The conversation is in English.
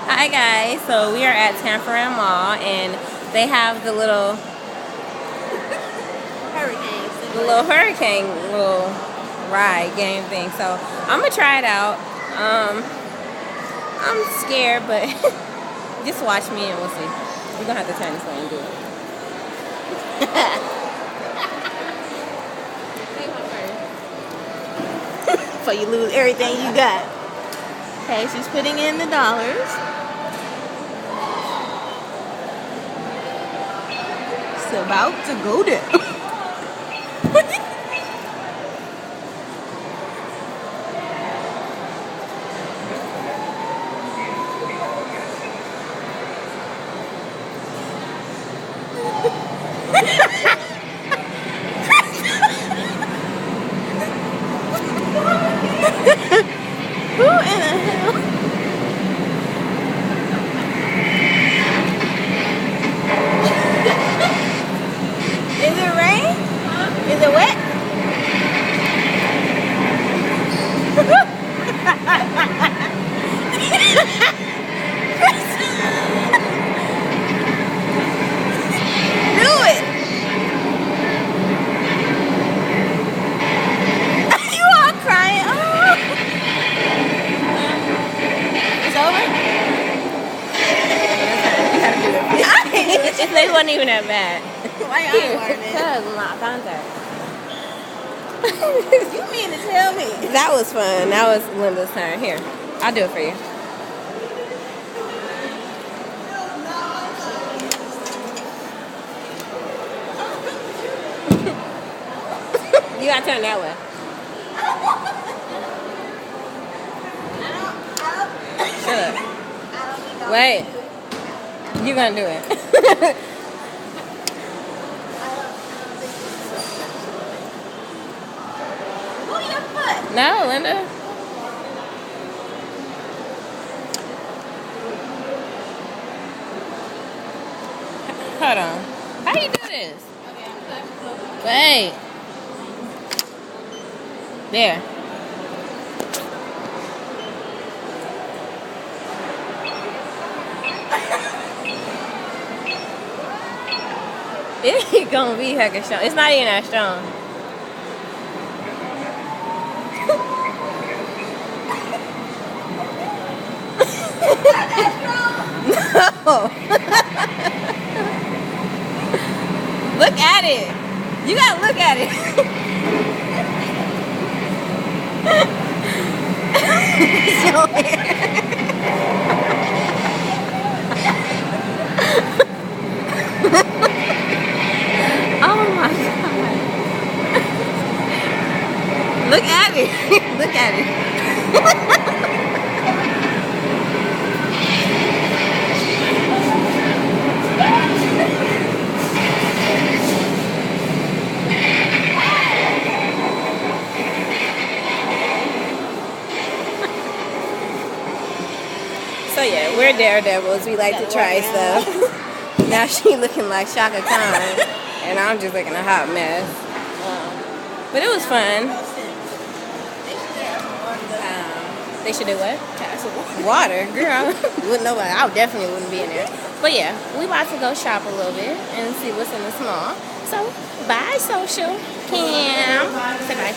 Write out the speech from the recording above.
Hi guys, so we are at Tanforan Mall and they have the little hurricane ride game thing. So I'm gonna try it out. I'm scared, but just watch me and we'll see. We're gonna have to turn this way and do it. Before you lose everything you got. Okay, she's putting in the dollars. It's about to go down. Who in the hell? Is it rain? Is it wet? Do it! You all crying. Oh. It's over? They wasn't even that bad. Why y'all learning? Because my contact. You mean to tell me? That was fun. That was Linda's turn. Here, I'll do it for you. You gotta turn that way. Shut up. Wait. You're gonna do it. Move your foot. No, Linda. Hold on. How do you do this? Wait. There. It ain't gonna be hecka strong. It's not even that strong. No. Look at it. You gotta look at it. So oh my god. Look at it. Look at it. So yeah, we're daredevils. We like to try stuff. Now she looking like Shaka Khan, and I'm just looking a hot mess. But it was fun. They should do what? Water, girl. Wouldn't nobody. I definitely wouldn't be in there. But yeah, we about to go shop a little bit and see what's in the small. So bye, social cam. Say bye.